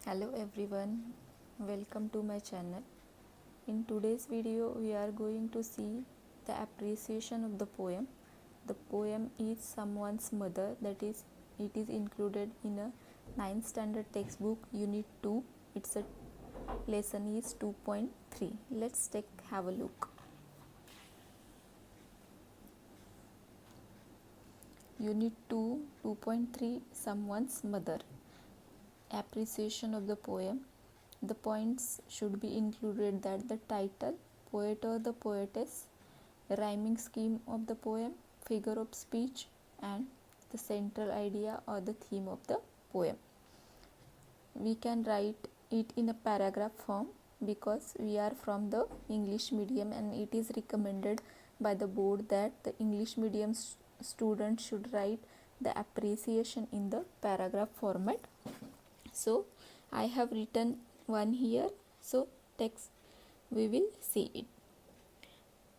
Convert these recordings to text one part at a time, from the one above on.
Hello everyone, welcome to my channel. In today's video we are going to see the appreciation of the poem. The poem is Someone's Mother, that is it is included in a 9th standard textbook unit 2. Its a lesson is 2.3. Let's have a look. Unit 2 2.3 Someone's Mother. Appreciation of the poem. The points should be included that the title, poet or the poetess, rhyming scheme of the poem, figure of speech, and the central idea or the theme of the poem. We can write it in a paragraph form because we are from the English medium and it is recommended by the board that the English medium students should write the appreciation in the paragraph format. So I have written one here, so text we will see it.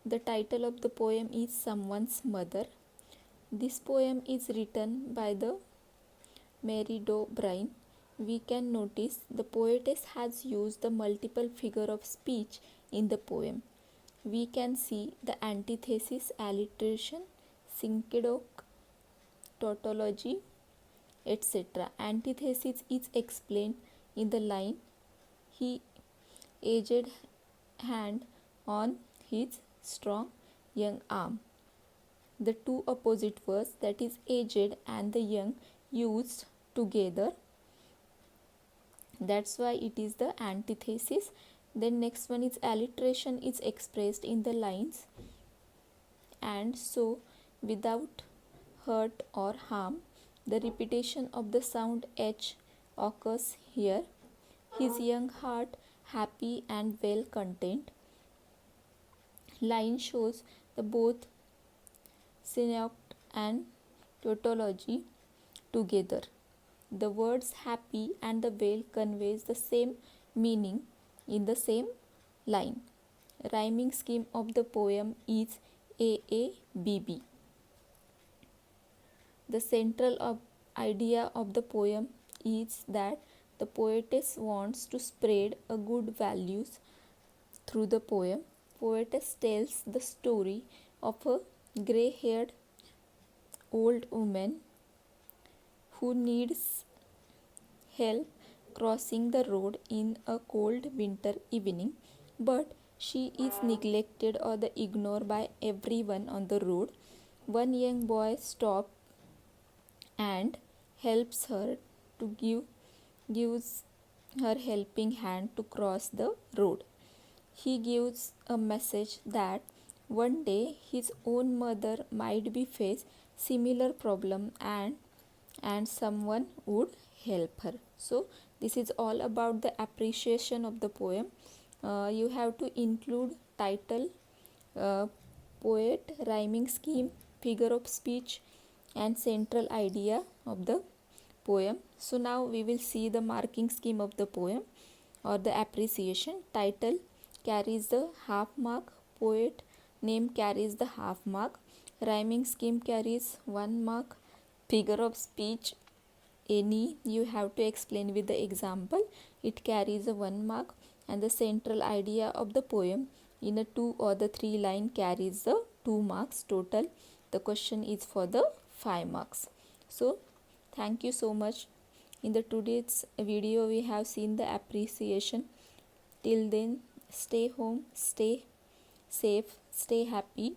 The title of the poem is Someone's Mother. This poem is written by the Mary Do Bryan. We can notice the poetess has used the multiple figure of speech in the poem. We can see the antithesis, alliteration, synecdoche, tautology, etc. Antithesis is explained in the line, he aged hand on his strong young arm. The two opposite words, that is aged and the young, used together. That's why it is the antithesis. Then next one is alliteration is expressed in the lines, and so without hurt or harm. The repetition of the sound H occurs here. His young heart happy and well content. Line shows the both synecdoche and tautology together. The words happy and the well conveys the same meaning in the same line. Rhyming scheme of the poem is AABB. The central idea of the poem is that the poetess wants to spread a good values through the poem. Poetess tells the story of a grey-haired old woman who needs help crossing the road in a cold winter evening, but she is neglected or ignored by everyone on the road. One young boy stops and helps her to gives her helping hand to cross the road. He gives a message that one day his own mother might be face similar problem and someone would help her. So this is all about the appreciation of the poem. You have to include title, poet, rhyming scheme, figure of speech, and central idea of the poem. So now we will see the marking scheme of the poem or the appreciation. Title carries the half mark, poet name carries the half mark, rhyming scheme carries 1 mark, figure of speech any you have to explain with the example, it carries a 1 mark, and the central idea of the poem in a 2 or the 3 line carries the 2 marks. Total the question is for the 5 marks. So thank you so much. In the today's video we have seen the appreciation. Till then, stay home, stay safe, stay happy.